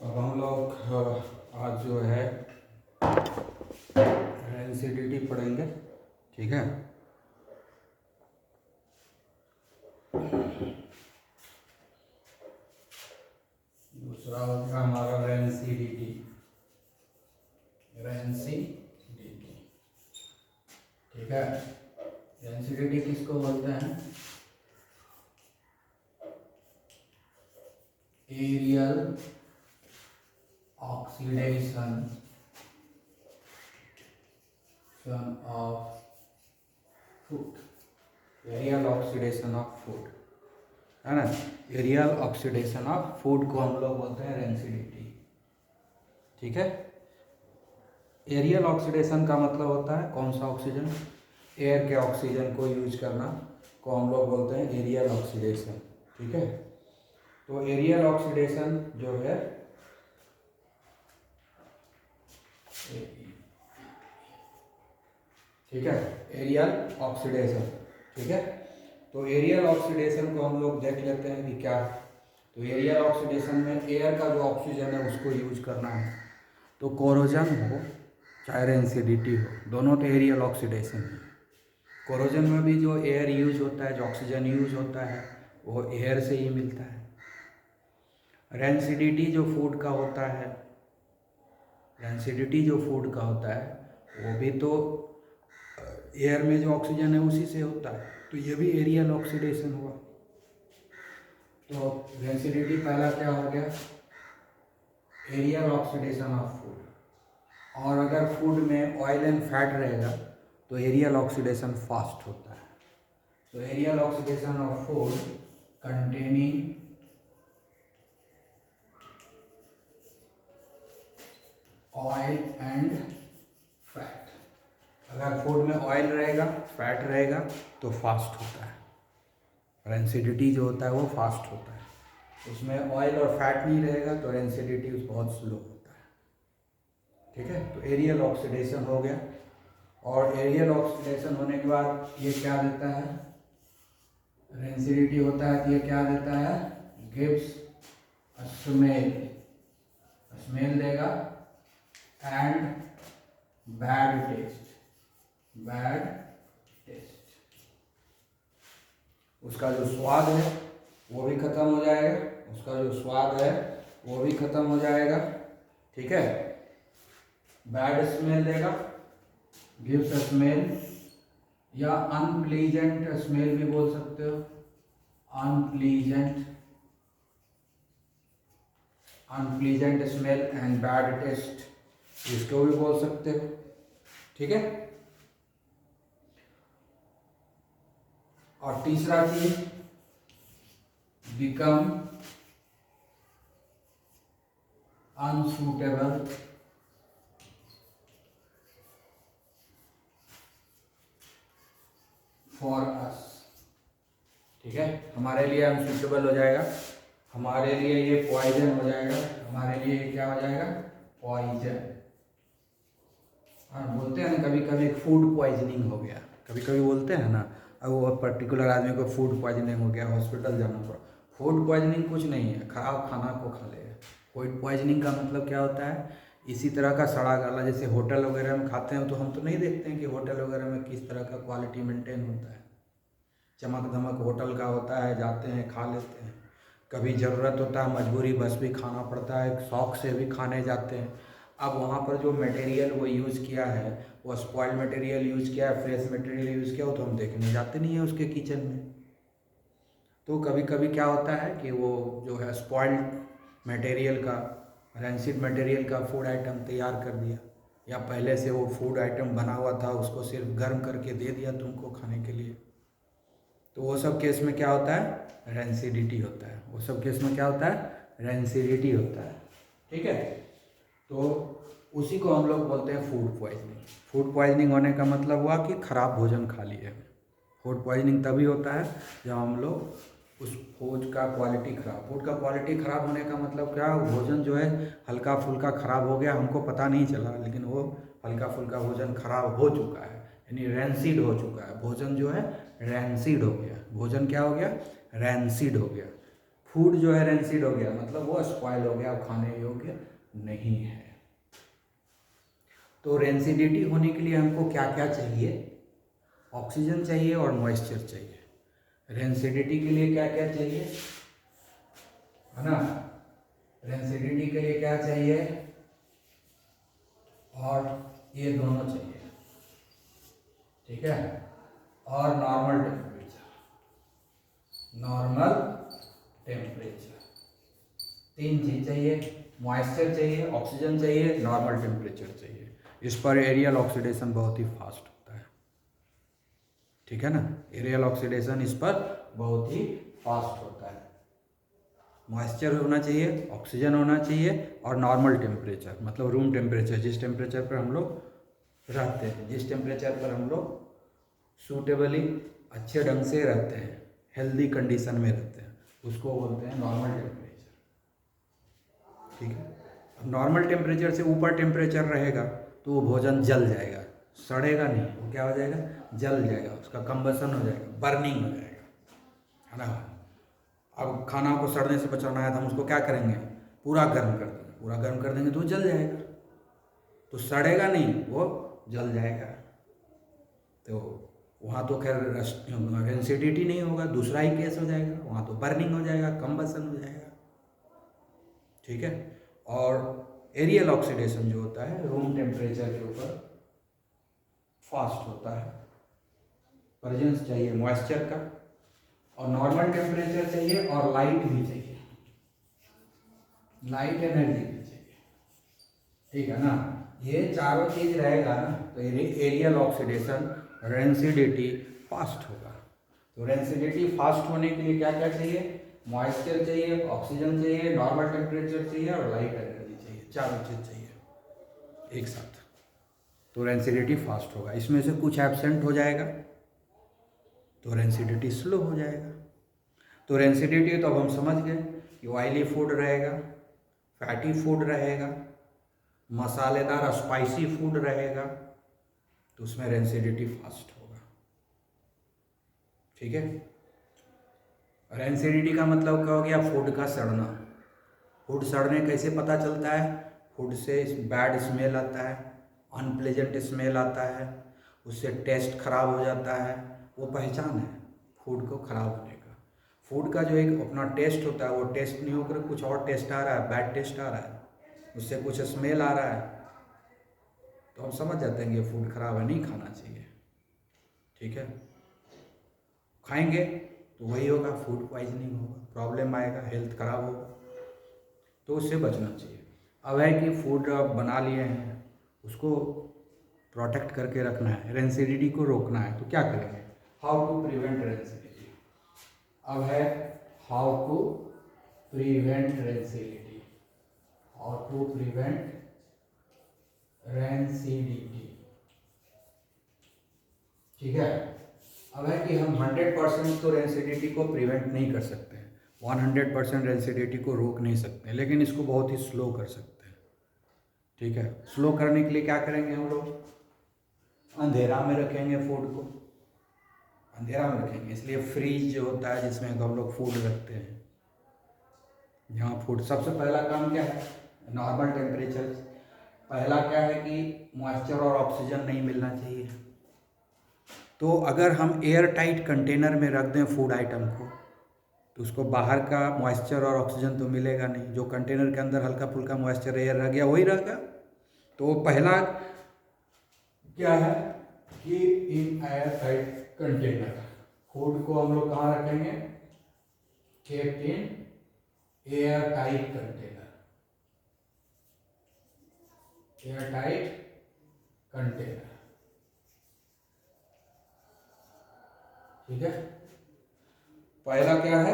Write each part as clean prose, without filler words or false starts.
अब हम लोग आज जो है एनसीडीटी पढ़ेंगे, ठीक है। दूसरा हो गया हमारा एनसीडीटी, ठीक है। एनसीडीटी किसको बोलते हैं? Aerial oxidation of food, aerial oxidation of food, है ना। एरियल ऑक्सीडेशन ऑफ फूड को हम लोग बोलते हैं एनसीडीटी, ठीक है। एरियल ऑक्सीडेशन का मतलब होता है कौन सा ऑक्सीजन, एयर के ऑक्सीजन को यूज करना को हम लोग बोलते हैं एरियल ऑक्सीडेशन, ठीक है। तो एरियल ऑक्सीडेशन जो है ठीक है, एरियल ऑक्सीडेशन, ठीक है। तो एरियल ऑक्सीडेशन को हम लोग देख लेते हैं कि क्या। तो एरियल ऑक्सीडेशन में एयर का जो ऑक्सीजन है उसको यूज करना है। तो कोरोजन हो चाहे एनसीडीटी हो, दोनों तो एरियल ऑक्सीडेशन है। कोरोजन में भी जो एयर यूज होता है, जो ऑक्सीजन यूज होता है, वो एयर से ही मिलता है। एनसीडीटी जो फूड का होता है, एनसीडीटी जो फूड का होता है वो भी तो एयर में जो ऑक्सीजन है उसी से होता है, तो ये भी एरियल ऑक्सीडेशन हुआ। तो एनसीडीटी पहला क्या हो गया, एरियल ऑक्सीडेशन ऑफ फूड। और अगर फूड में ऑयल एंड फैट रहेगा तो एरियल ऑक्सीडेशन फास्ट होता है। तो aerial oxidation of food containing oil and fat, अगर फूड में ऑयल रहेगा फैट रहेगा तो फास्ट होता है, और एनसीडीटी जो होता है वो फास्ट होता है। उसमें ऑयल और फैट नहीं रहेगा तो एनसीडीटी बहुत स्लो होता है, ठीक है। तो एरियल ऑक्सीडेशन हो गया। और एरियल ऑक्सीडेशन होने के बाद ये क्या देता है, एनसीडीटी होता है तो ये क्या देता है, गिव्स स्मेल, स्मेल देगा and bad taste, bad taste. उसका जो स्वाद है वो भी खत्म हो जाएगा, उसका जो स्वाद है वो भी खत्म हो जाएगा, ठीक है। बैड स्मेल देगा, गिव्स स्मेल, या अनप्लीजेंट स्मेल भी बोल सकते हो, unpleasant, unpleasant smell and bad taste, इसको भी बोल सकते हो, ठीक है। और तीसरा चीज बिकम अनसूटेबल फॉर अस, ठीक है। हमारे लिए अनसूटेबल हो जाएगा, हमारे लिए ये पॉइजन हो जाएगा, हमारे लिए ये क्या हो जाएगा, पॉइजन। हाँ, बोलते हैं ना कभी कभी फूड पॉइजनिंग हो गया, कभी कभी बोलते हैं ना, अब वो पर्टिकुलर आदमी को फूड पॉइजनिंग हो गया, हॉस्पिटल जाना पड़ा। फूड पॉइजनिंग कुछ नहीं है, खराब खाना को खा लेगा। फूड पॉइजनिंग का मतलब क्या होता है, इसी तरह का सड़ा गला, जैसे होटल वगैरह में खाते हैं तो हम तो नहीं देखते हैं कि होटल वगैरह में किस तरह का क्वालिटी मेंटेन होता है। चमक धमक होटल का होता है, जाते हैं खा लेते हैं, कभी ज़रूरत होता है मजबूरी बस भी खाना पड़ता है, शौक से भी खाने जाते हैं। अब वहाँ पर जो मटेरियल वो यूज़ किया है, वो स्पॉइल्ड मटेरियल यूज़ किया है, फ्रेश मटेरियल यूज़ किया हो, तो हम देखने जाते नहीं हैं उसके किचन में। तो कभी कभी क्या होता है कि वो जो है स्पॉइल्ड मटेरियल का, रैंसिड मटेरियल का फूड आइटम तैयार कर दिया, या पहले से वो फूड आइटम बना हुआ था उसको सिर्फ गर्म करके दे दिया तुमको खाने के लिए। तो वो सब केस में क्या होता है, रेंसिडिटी होता है। वो सब केस में क्या होता है, रेंसिडिटी होता है, ठीक है। तो उसी को हम लोग बोलते हैं फूड पॉइजनिंग। फूड पॉइजनिंग होने का मतलब हुआ कि खराब भोजन खा लिए। फूड पॉइजनिंग तभी होता है जब हम लोग उस फूड का क्वालिटी खराब, फूड का क्वालिटी खराब होने का मतलब क्या, भोजन जो है हल्का फुल्का खराब हो गया, हमको पता नहीं चला, लेकिन वो हल्का फुल्का भोजन खराब हो चुका है, यानी रैंसिड हो चुका है। भोजन जो है रैंसिड हो गया, भोजन क्या हो गया, रैंसिड हो गया। फूड जो है रेंसिड हो गया, मतलब वो स्पॉइल हो गया, वो खाने योग्य नहीं है। तो रेंसिडिटी होने के लिए हमको क्या क्या चाहिए? ऑक्सीजन चाहिए और मॉइस्चर चाहिए। रेंसिडिटी के लिए क्या क्या चाहिए, है ना? रेंसिडिटी के लिए क्या चाहिए? और ये दोनों चाहिए, ठीक है। और नॉर्मल टेम्परेचर, नॉर्मल टेम्परेचर, तीन चीज चाहिए। मॉइस्चर चाहिए, ऑक्सीजन चाहिए, नॉर्मल टेम्परेचर चाहिए। इस पर एरियल ऑक्सीडेशन बहुत ही फास्ट होता है, ठीक है ना। एरियल ऑक्सीडेशन इस पर बहुत ही फास्ट होता है। मॉइस्चर होना चाहिए, ऑक्सीजन होना चाहिए और नॉर्मल टेम्परेचर, मतलब रूम टेम्परेचर, जिस टेम्परेचर पर हम लोग रहते हैं, जिस टेम्परेचर पर हम लोग सूटेबली अच्छे ढंग से रहते हैं, हेल्दी कंडीशन में रहते हैं, उसको बोलते हैं नॉर्मल टेम्परेचर, ठीक है। अब नॉर्मल टेम्परेचर से ऊपर टेम्परेचर रहेगा तो वो भोजन जल जाएगा, सड़ेगा नहीं, वो क्या हो जाएगा? जल जाएगा, उसका कंबसन हो जाएगा, बर्निंग हो जाएगा, है ना। अब खाना को सड़ने से बचाना है तो हम उसको क्या करेंगे? पूरा गर्म कर देंगे, पूरा गर्म कर देंगे तो वो जल जाएगा, तो सड़ेगा नहीं, वो जल जाएगा। तो वहाँ तो खैर रेंसिडिटी नहीं होगा, दूसरा ही केस हो जाएगा, वहाँ तो बर्निंग हो जाएगा, कंबसन हो जाएगा, ठीक है। और एरियल ऑक्सीडेशन जो होता है रूम टेम्परेचर के ऊपर फास्ट होता है। प्रेजेंस चाहिए मॉइस्चर का, और नॉर्मल टेम्परेचर चाहिए, और लाइट भी चाहिए, लाइट एनर्जी भी चाहिए, ठीक है ना। ये चारों चीज रहेगा ना तो एरियल ऑक्सीडेशन, रेंसिडिटी फास्ट होगा। तो रेंसिडिटी फास्ट होने के लिए क्या क्या चाहिए? मॉइस्चर चाहिए, ऑक्सीजन चाहिए, नॉर्मल टेम्परेचर चाहिए और लाइट एनर्जी चाहिए, चारों चीज चाहिए एक साथ, तो रेंसिडिटी फास्ट होगा। इसमें से कुछ एब्सेंट हो जाएगा तो रेंसिडिटी स्लो हो जाएगा। तो रेंसिडिटी तो अब हम समझ गए कि ऑयली फूड रहेगा, फैटी फूड रहेगा, मसालेदार स्पाइसी फूड रहेगा, तो उसमें रेंसिडिटी फास्ट होगा, ठीक है। रेंसिडिटी का मतलब क्या हो गया? फूड का सड़ना। फूड सड़ने कैसे पता चलता है? फूड से बैड स्मेल आता है, अनप्लेजेंट स्मेल आता है, उससे टेस्ट खराब हो जाता है, वो पहचान है फूड को खराब होने का। फूड का जो एक अपना टेस्ट होता है वो टेस्ट नहीं होकर कुछ और टेस्ट आ रहा है, बैड टेस्ट आ रहा है, उससे कुछ स्मेल आ रहा है, तो हम समझ जाते हैं कि ये फूड खराब है, नहीं खाना चाहिए, ठीक है। खाएंगे तो वही होगा, फूड पॉइजनिंग होगा, प्रॉब्लम आएगा, हेल्थ खराब होगा, तो उससे बचना चाहिए। अब है कि फूड आप बना लिए हैं, उसको प्रोटेक्ट करके रखना है, रेंसिडिटी को रोकना है, तो क्या करेंगे? How to prevent rancidity. अब है how to prevent rancidity, how to prevent rancidity, ठीक है। अब है कि हम 100% तो रेंसिडिटी को प्रिवेंट नहीं कर सकते हैं, 100% रेंसिडिटी को रोक नहीं सकते हैं, लेकिन इसको बहुत ही स्लो कर सकते हैं, ठीक है। स्लो करने के लिए क्या करेंगे हम लोग? अंधेरा में रखेंगे फूड को, अंधेरा में रखेंगे, इसलिए फ्रीज जो होता है जिसमें हम लोग फूड रखते हैं, यहाँ फूड, सबसे पहला काम क्या है? Normal temperature. पहला क्या है कि मॉइस्चर और ऑक्सीजन नहीं मिलना चाहिए, तो अगर हम एयर टाइट कंटेनर में रख दें फूड आइटम को तो उसको बाहर का मॉइस्चर और ऑक्सीजन तो मिलेगा नहीं, जो कंटेनर के अंदर हल्का फुल्का मॉइस्चर एयर रह गया वही रहेगा। तो पहला क्या है कि in air tight container, food को हम लोग कहाँ रखेंगे? Kept in air tight container, air tight container, ठीक है। पहला क्या है?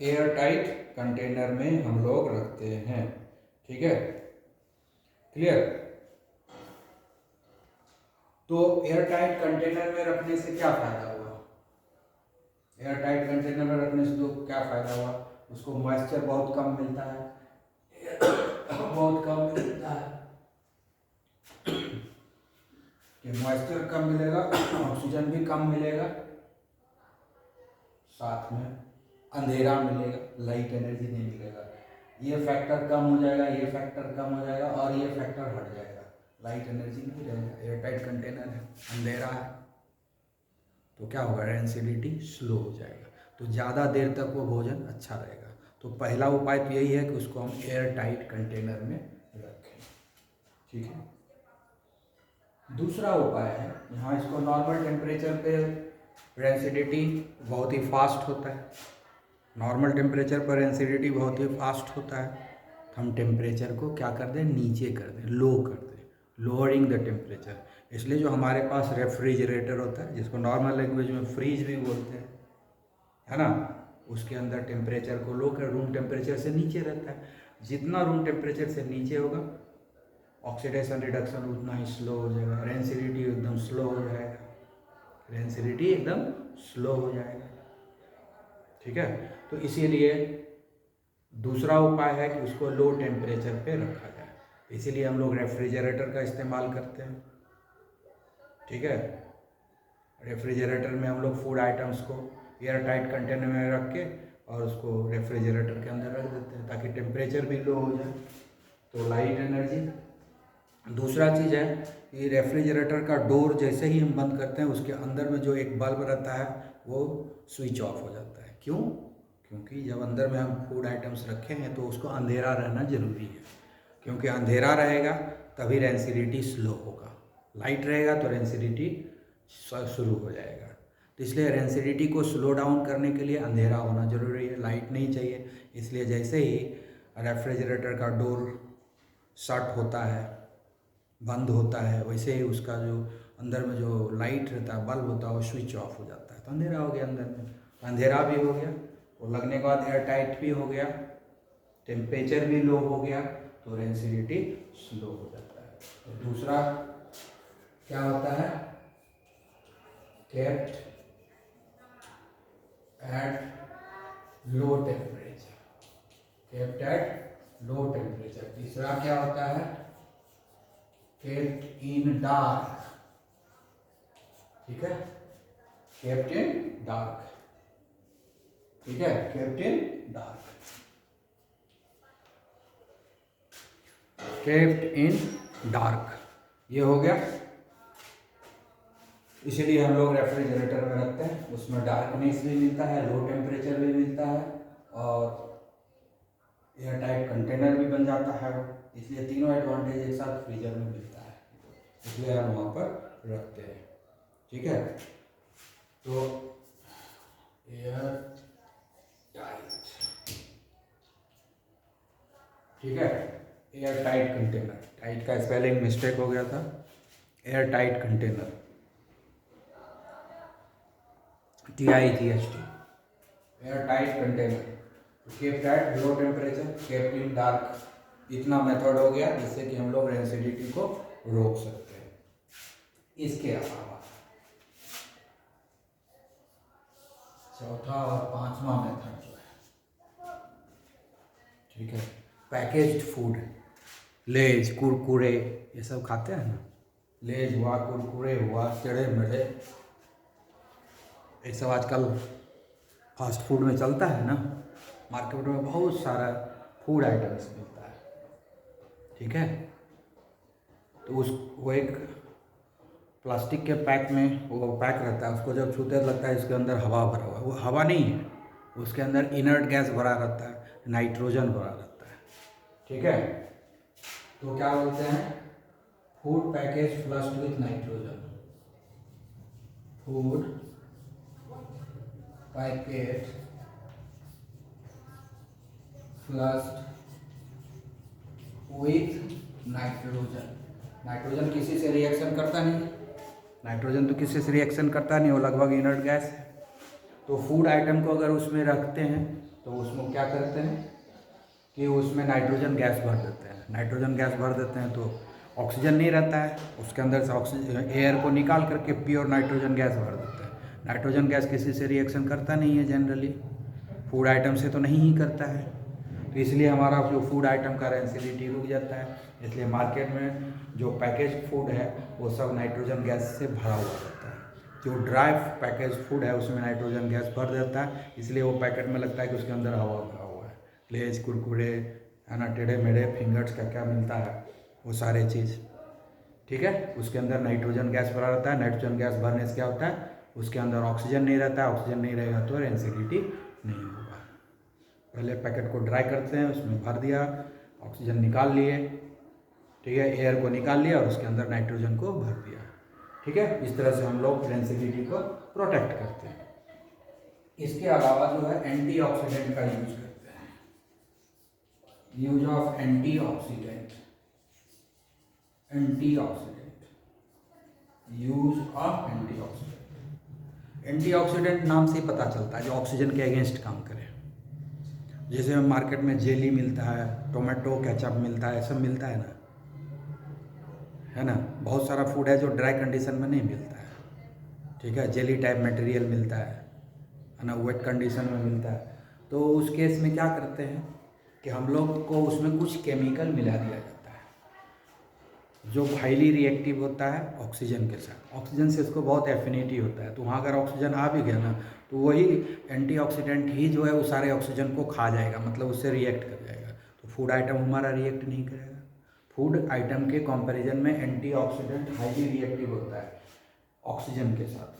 एयर टाइट कंटेनर में हम लोग रखते हैं, ठीक है, क्लियर। तो एयर टाइट कंटेनर में रखने से क्या फायदा हुआ? एयर टाइट कंटेनर में रखने से तो क्या फायदा हुआ? उसको मॉइस्चर बहुत कम मिलता है, बहुत कम मिलता है, कि मॉइस्चर कम मिलेगा, ऑक्सीजन भी कम मिलेगा, साथ में अंधेरा मिलेगा, लाइट एनर्जी नहीं मिलेगा। ये फैक्टर कम हो जाएगा, ये फैक्टर कम हो जाएगा और ये फैक्टर हट जाएगा, लाइट एनर्जी नहीं रहेगा। एयर टाइट कंटेनर है, अंधेरा है, तो क्या होगा, रेंसिडिटी स्लो हो जाएगा, तो ज़्यादा देर तक वो भोजन अच्छा रहेगा। तो पहला उपाय तो यही है कि उसको हम एयर टाइट कंटेनर में रखें, ठीक है। दूसरा उपाय है, यहाँ इसको नॉर्मल टेम्परेचर पे रेंसिडिटी बहुत ही फास्ट होता है, नॉर्मल टेम्परेचर पर रेंसिडिटी बहुत ही फास्ट होता है, तो हम टेम्परेचर को क्या कर दें, नीचे कर दें, लो कर दें, लोअरिंग द टेम्परेचर। इसलिए जो हमारे पास रेफ्रिजरेटर होता है, जिसको नॉर्मल लैंग्वेज में फ्रीज भी बोलते हैं, है ना, उसके अंदर टेम्परेचर को लो कर, रूम टेम्परेचर से नीचे रहता है। जितना रूम टेम्परेचर से नीचे होगा, ऑक्सीडेशन रिडक्शन उतना ही स्लो हो जाएगा, रेंसिडिटी एकदम स्लो हो जाएगा, रेंसिडिटी एकदम स्लो हो जाएगा, ठीक है। तो इसीलिए दूसरा उपाय है कि उसको लो टेम्परेचर पे रखा जाए, इसीलिए हम लोग रेफ्रिजरेटर का इस्तेमाल करते हैं, ठीक है। रेफ्रिजरेटर में हम लोग फूड आइटम्स को एयर टाइट कंटेनर में रख के और उसको रेफ्रिजरेटर के अंदर रख देते हैं, ताकि टेम्परेचर भी लो हो जाए, तो लाइट एनर्जी। दूसरा चीज़ है कि रेफ्रिजरेटर का डोर जैसे ही हम बंद करते हैं, उसके अंदर में जो एक बल्ब रहता है वो स्विच ऑफ हो जाता है। क्यों? क्योंकि जब अंदर में हम फूड आइटम्स रखे हैं तो उसको अंधेरा रहना ज़रूरी है, क्योंकि अंधेरा रहेगा तभी रेंसिडिटी स्लो होगा, लाइट रहेगा तो रेंसिडिटी शुरू हो जाएगा। तो इसलिए रेंसिडिटी को स्लो डाउन करने के लिए अंधेरा होना ज़रूरी है, लाइट नहीं चाहिए। इसलिए जैसे ही रेफ्रिजरेटर का डोर शट होता है, बंद होता है, वैसे ही उसका जो अंदर में जो लाइट रहता है, बल्ब होता है, वो स्विच ऑफ हो जाता है, तो अंधेरा हो गया अंदर में, तो अंधेरा भी हो गया, और लगने के बाद एयर टाइट भी हो गया, टेम्परेचर भी लो हो गया, तो रेंसिडिटी स्लो हो जाता है। तो दूसरा क्या होता है, kept at low temperature, kept at low temperature. तीसरा क्या होता है, केप्ट इन डार्क, ठीक है, केप्ट इन डार्क, ठीक है, kept in dark, kept in dark, ये हो गया। इसीलिए हम लोग रेफ्रिजरेटर में रखते हैं, उसमें डार्कनेस भी मिलता है, लो टेम्परेचर भी मिलता है और एयर टाइट कंटेनर भी बन जाता है, इसलिए तीनों एडवांटेज एक साथ फ्रीजर में मिलता है, इसलिए हम वहाँ पर रखते हैं, ठीक है। तो एयर टाइट, ठीक है, एयर टाइट कंटेनर, टाइट का स्पेलिंग मिस्टेक हो गया था, air tight container, TIGHT, air tight container, kept at low temperature, kept in dark, इतना मेथड हो गया जिससे कि हम लोग रेंसिडिटी को रोक सकते हैं। इसके अलावा चौथा और पांचवा मेथड जो है, ठीक है, पैकेज्ड फूड, लेज, कुरकुरे, ये सब खाते हैं ना, लेज हुआ, कुरकुरे हुआ, टेढ़े मेढ़े, ये सब आजकल फास्ट फूड में चलता है ना, मार्केट में बहुत सारा फूड आइटम्स मिलता है, ठीक है। तो वो एक प्लास्टिक के पैक में वो पैक रहता है, उसको जब छूते लगता है इसके अंदर हवा भरा हुआ है, वो हवा नहीं है, उसके अंदर इनर्ट गैस भरा रहता है, नाइट्रोजन भरा रहता है, ठीक है। तो क्या बोलते हैं, food package flushed with nitrogen, food package flushed with nitrogen. Nitrogen किसी से रिएक्शन करता नहीं, नाइट्रोजन तो किसी से रिएक्शन करता नहीं, वो लगभग इनर्ट गैस है। तो फूड आइटम को अगर उसमें रखते हैं तो उसमें क्या करते हैं कि उसमें नाइट्रोजन गैस भर देते हैं, नाइट्रोजन गैस भर देते हैं तो ऑक्सीजन नहीं रहता है, उसके अंदर से ऑक्सीजन एयर को निकाल करके प्योर नाइट्रोजन गैस भर देते हैं। नाइट्रोजन गैस किसी से रिएक्शन करता नहीं है जनरली, फूड आइटम से तो नहीं ही करता है, तो इसलिए हमारा जो फूड आइटम का रेंसिडिटी रुक जाता है। इसलिए मार्केट में जो पैकेज फूड है वो सब नाइट्रोजन गैस से भरा हुआ रहता है, जो ड्राई पैकेज फूड है उसमें नाइट्रोजन गैस भर देता है, इसलिए वो पैकेट में लगता है कि उसके अंदर हवा भरा हुआ है। लेज, कुरकुरे, है ना, टेढ़े मेढ़े फिंगर्स का क्या मिलता है, वो सारे चीज़, ठीक है, उसके अंदर नाइट्रोजन गैस भरा रहता है। नाइट्रोजन गैस भरने से क्या होता है, उसके अंदर ऑक्सीजन नहीं रहता है, ऑक्सीजन नहीं रहेगा तो रेंसिडिटी नहीं होगा। पहले पैकेट को ड्राई करते हैं, उसमें भर दिया, ऑक्सीजन निकाल लिए, ठीक है, एयर को निकाल लिया और उसके अंदर नाइट्रोजन को भर दिया, ठीक है। इस तरह से हम लोग रेंसिडिटी को प्रोटेक्ट करते हैं। इसके अलावा जो है एंटीऑक्सीडेंट का यूज करते हैं, use of antioxidant, antioxidant, use of antioxidant. Antioxidant नाम से ही पता चलता है जो ऑक्सीजन के अगेंस्ट काम करे। जैसे मार्केट में जेली मिलता है, टोमेटो केचप मिलता है, सब मिलता है ना, बहुत सारा फूड है जो ड्राई कंडीशन में नहीं मिलता है, ठीक है, जेली टाइप मटेरियल मिलता है ना, वेट कंडीशन में मिलता है। तो उस केस में क्या करते हैं कि हम लोग को उसमें कुछ केमिकल मिला दिया जाता है जो हाईली रिएक्टिव होता है ऑक्सीजन के साथ। ऑक्सीजन से इसको बहुत एफिनिटी होता है, तो वहाँ अगर ऑक्सीजन आ भी गया ना तो वही एंटीऑक्सीडेंट ही जो है वो सारे ऑक्सीजन को खा जाएगा, मतलब उससे रिएक्ट कर जाएगा। तो फूड आइटम हमारा रिएक्ट नहीं करेगा। फूड आइटम के कंपैरिजन में एंटीऑक्सीडेंट हाईली रिएक्टिव होता है ऑक्सीजन के साथ।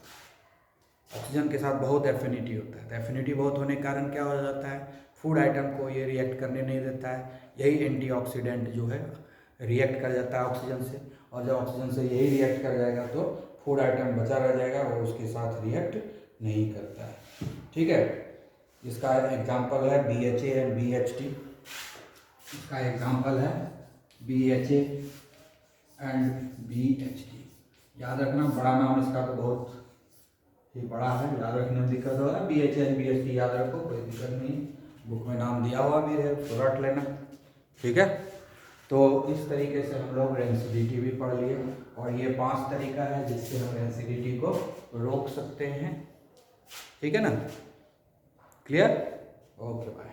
ऑक्सीजन के साथ बहुत एफिनिटी होता है, तो एफिनिटी बहुत होने के कारण क्या हो जाता है, फूड आइटम को ये रिएक्ट करने नहीं देता है। यही एंटीऑक्सीडेंट जो है रिएक्ट कर जाता है ऑक्सीजन से, और जब ऑक्सीजन से यही रिएक्ट कर जाएगा तो फूड आइटम बचा रह जाएगा, वो उसके साथ रिएक्ट नहीं करता है, ठीक है। इसका एग्जाम्पल है BHA एंड BHT। इसका एग्जाम्पल है BHA एंड BHT। याद रखना, बड़ा नाम इसका तो बहुत ही बड़ा है, याद रखने में दिक्कत होगा। BHA एंड BHT याद रखो, कोई दिक्कत नहीं, बुक में नाम दिया हुआ भी है, उसको रट लेना, ठीक है। तो इस तरीके से हम लोग रेंसिडिटी भी पढ़ लिए, और ये 5 तरीका है जिससे हम रेंसिडिटी को रोक सकते हैं, ठीक है ना, क्लियर, ओके बाय।